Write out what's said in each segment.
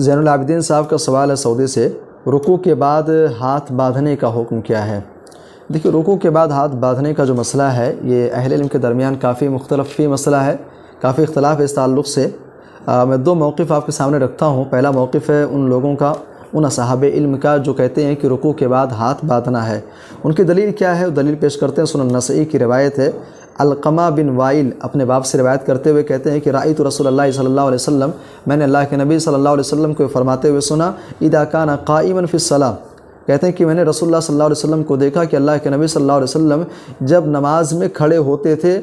زین العابدین صاحب کا سوال ہے سعودی سے، رکوع کے بعد ہاتھ باندھنے کا حکم کیا ہے؟ دیکھیے، رکوع کے بعد ہاتھ باندھنے کا جو مسئلہ ہے یہ اہل علم کے درمیان کافی مختلف مسئلہ ہے، کافی اختلاف ہے اس تعلق سے۔ میں دو موقف آپ کے سامنے رکھتا ہوں۔ پہلا موقف ہے ان لوگوں کا، ان اصحاب علم کا جو کہتے ہیں کہ رکوع کے بعد ہاتھ باندھنا ہے۔ ان کی دلیل کیا ہے؟ وہ دلیل پیش کرتے ہیں، سنن نسائی کی روایت ہے۔ علقمہ بن وائل اپنے باپ سے روایت کرتے ہوئے کہتے ہیں کہ رأیت رسول اللہ صلی اللہ علیہ وسلم، میں نے اللہ کے نبی صلی اللہ علیہ وسلم کو فرماتے ہوئے سنا، اذا کان قائما فی الصلاۃ، کہتے ہیں کہ میں نے رسول اللہ صلی اللہ علیہ وسلم کو دیکھا کہ اللہ کے نبی صلی اللہ علیہ وسلم جب نماز میں کھڑے ہوتے تھے،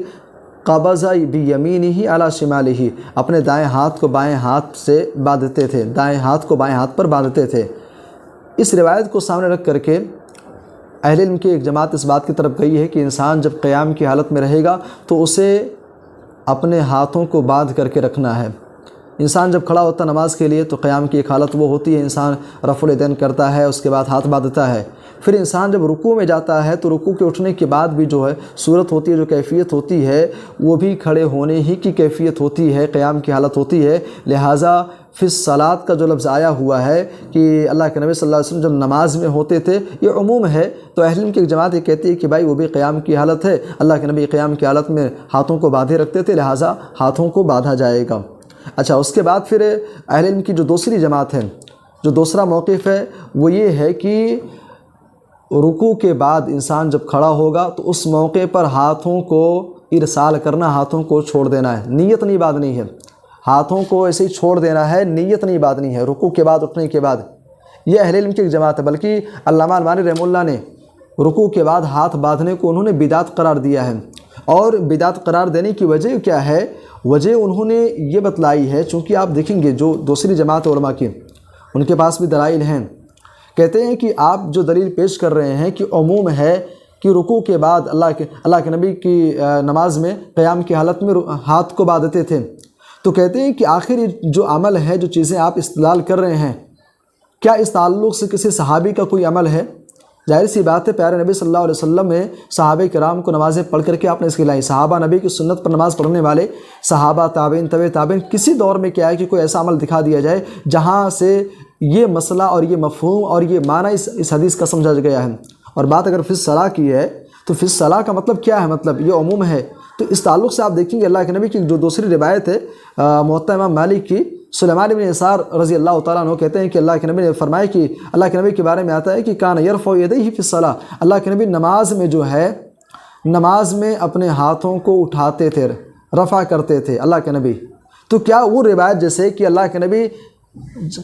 قبض بیمینہ علی شمالہ، اپنے دائیں ہاتھ کو بائیں ہاتھ سے باندھتے تھے، دائیں ہاتھ کو بائیں ہاتھ پر باندھتے تھے۔ اس روایت کو سامنے رکھ کر کے اہل علم کی ایک جماعت اس بات کی طرف گئی ہے کہ انسان جب قیام کی حالت میں رہے گا تو اسے اپنے ہاتھوں کو باندھ کر کے رکھنا ہے۔ انسان جب کھڑا ہوتا ہے نماز کے لیے تو قیام کی ایک حالت وہ ہوتی ہے، انسان رفع الیدین کرتا ہے، اس کے بعد ہاتھ باندھتا ہے۔ پھر انسان جب رکوع میں جاتا ہے تو رکوع کے اٹھنے کے بعد بھی جو ہے صورت ہوتی ہے، جو کیفیت ہوتی ہے وہ بھی کھڑے ہونے ہی کی کیفیت ہوتی ہے، قیام کی حالت ہوتی ہے۔ لہٰذا فی الصلاۃ کا جو لفظ آیا ہوا ہے کہ اللہ کے نبی صلی اللہ علیہ وسلم جب نماز میں ہوتے تھے، یہ عموم ہے۔ تو اہل علم کی ایک جماعت یہ کہتی ہے کہ بھائی وہ بھی قیام کی حالت ہے، اللہ کے نبی قیام کی حالت میں ہاتھوں کو باندھے رکھتے تھے، لہٰذا ہاتھوں کو باندھا جائے گا۔ اچھا، اس کے بعد پھر اہل علم کی جو دوسری جماعت ہے، جو دوسرا موقف ہے وہ یہ ہے کہ رکوع کے بعد انسان جب کھڑا ہوگا تو اس موقع پر ہاتھوں کو ارسال کرنا، ہاتھوں کو چھوڑ دینا ہے، نیت نہیں باندھنی ہے، ہاتھوں کو ایسے ہی چھوڑ دینا ہے، نیت نہیں باندھنی ہے رکوع کے بعد اٹھنے کے بعد۔ یہ اہل علم کی ایک جماعت ہے، بلکہ علامہ البانی رحمہ اللہ نے رکوع کے بعد ہاتھ باندھنے کو انہوں نے بدعت قرار دیا ہے۔ اور بدعت قرار دینے کی وجہ کیا ہے؟ وجہ انہوں نے یہ بتلائی ہے، چونکہ آپ دیکھیں گے جو دوسری جماعت علماء کی، ان کے پاس بھی دلائل ہیں۔ کہتے ہیں کہ آپ جو دلیل پیش کر رہے ہیں کہ عموم ہے کہ رکوع کے بعد اللہ کے نبی کی نماز میں قیام کی حالت میں ہاتھ کو باندھتے تھے، تو کہتے ہیں کہ آخر جو عمل ہے، جو چیزیں آپ استدلال کر رہے ہیں، کیا اس تعلق سے کسی صحابی کا کوئی عمل ہے؟ ظاہر سی بات ہے، پیارے نبی صلی اللہ علیہ وسلم نے صحابہ کرام کو نمازیں پڑھ کر کے آپ نے سکھلائی۔ صحابہ نبی کی سنت پر نماز پڑھنے والے صحابہ، تابعین، تبع تابعین، کسی دور میں کیا ہے کہ کوئی ایسا عمل دکھا دیا جائے جہاں سے یہ مسئلہ اور یہ مفہوم اور یہ معنی اس حدیث کا سمجھا گیا ہے۔ اور بات اگر فی الصلاۃ کی ہے تو فی الصلاۃ کا مطلب کیا ہے؟ مطلب یہ عموم ہے۔ تو اس تعلق سے آپ دیکھیں گے اللہ کے نبی کی جو دوسری روایت ہے موطا امام مالک کی، سلیمان بن یسار رضی اللہ تعالیٰ عنہ کہتے ہیں کہ اللہ کے نبی نے فرمایا کہ اللہ کے نبی کے بارے میں آتا ہے کہ کان یرفع یدیہ فی الصلاۃ، اللہ کے نبی نماز میں جو ہے، نماز میں اپنے ہاتھوں کو اٹھاتے تھے، رفع کرتے تھے اللہ کے نبی۔ تو کیا وہ روایت جیسے کہ اللہ کے نبی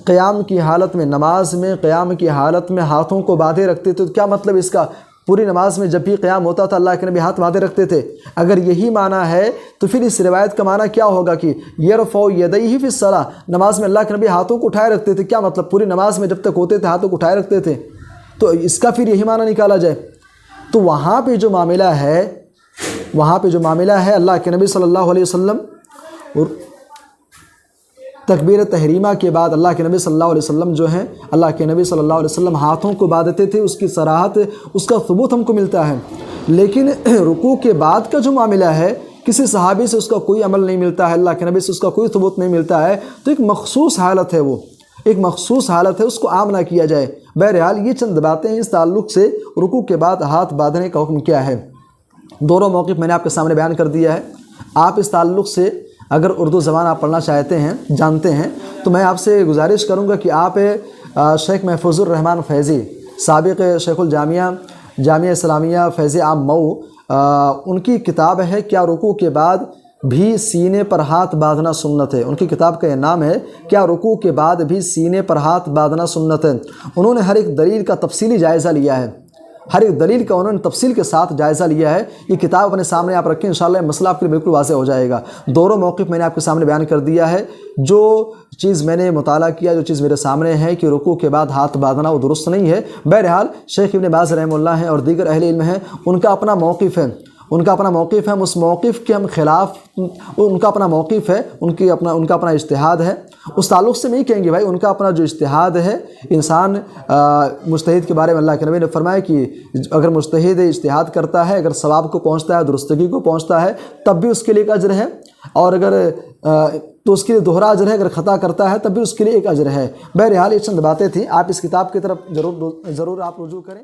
قیام کی حالت میں، نماز میں قیام کی حالت میں ہاتھوں کو باندھے رکھتے تھے، تو کیا مطلب اس کا؟ پوری نماز میں جب بھی قیام ہوتا تھا اللہ کے نبی ہاتھ باندھے رکھتے تھے؟ اگر یہی معنی ہے تو پھر اس روایت کا معنی کیا ہوگا کہ یرفع یدیہ فی الصلاۃ، نماز میں اللہ کے نبی ہاتھوں کو اٹھائے رکھتے تھے؟ کیا مطلب پوری نماز میں جب تک ہوتے تھے ہاتھوں کو اٹھائے رکھتے تھے؟ تو اس کا پھر یہی معنی نکالا جائے تو وہاں پہ جو معاملہ ہے اللہ کے نبی صلی اللہ علیہ وسلم تکبیر تحریمہ کے بعد اللہ کے نبی صلی اللہ علیہ وسلم جو ہیں، اللہ کے نبی صلی اللہ علیہ وسلم ہاتھوں کو باندھتے تھے، اس کی صراحت، اس کا ثبوت ہم کو ملتا ہے۔ لیکن رکوع کے بعد کا جو معاملہ ہے، کسی صحابی سے اس کا کوئی عمل نہیں ملتا ہے، اللہ کے نبی سے اس کا کوئی ثبوت نہیں ملتا ہے، تو ایک مخصوص حالت ہے، وہ ایک مخصوص حالت ہے، اس کو عام نہ کیا جائے۔ بہرحال یہ چند باتیں اس تعلق سے رکوع کے بعد ہاتھ باندھنے کا حکم کیا ہے۔ دونوں موقف میں نے آپ کے سامنے بیان کر دیا ہے۔ آپ اس تعلق سے اگر اردو زبان آپ پڑھنا چاہتے ہیں، جانتے ہیں، تو میں آپ سے گزارش کروں گا کہ آپ شیخ محفوظ الرحمن فیضی، سابق شیخ الجامعہ، جامعہ اسلامیہ فیض عام مئو، ان کی کتاب ہے کیا رکوع کے بعد بھی سینے پر ہاتھ باندھنا سنت ہے؟ ان کی کتاب کا یہ نام ہے کیا رکوع کے بعد بھی سینے پر ہاتھ باندھنا سنت ہے۔ انہوں نے ہر ایک دلیل کا تفصیلی جائزہ لیا ہے، ہر ایک دلیل کا انہوں نے تفصیل کے ساتھ جائزہ لیا ہے۔ یہ کتاب اپنے سامنے آپ رکھیں، انشاءاللہ یہ مسئلہ آپ کے لیے بالکل واضح ہو جائے گا۔ دونوں موقف میں نے آپ کے سامنے بیان کر دیا ہے۔ جو چیز میں نے مطالعہ کیا، جو چیز میرے سامنے ہے کہ رکوع کے بعد ہاتھ باندھنا وہ درست نہیں ہے۔ بہرحال شیخ ابن باز رحمہ اللہ ہیں اور دیگر اہل علم ہیں، ان کا اپنا موقف ہے، ان کا اپنا موقف ہے، ہم اس موقف کے ہم خلاف، ان کا اپنا موقف ہے، ان کا اپنا اجتہاد ہے۔ اس تعلق سے نہیں کہیں گے بھائی ان کا اپنا جو اجتہاد ہے، انسان مجتہد کے بارے میں اللہ کے نبی نے فرمایا کہ اگر مجتہد اجتہاد کرتا ہے، اگر ثواب کو پہنچتا ہے، درستگی کو پہنچتا ہے، تب بھی اس کے لیے ایک اجر ہے، اور اگر تو اس کے لیے دوہرا اجر ہے، اگر خطا کرتا ہے تب بھی اس کے لیے ایک اجر ہے۔ بہرحال یہ چند باتیں تھیں، آپ اس کتاب کی طرف ضرور آپ رجوع کریں۔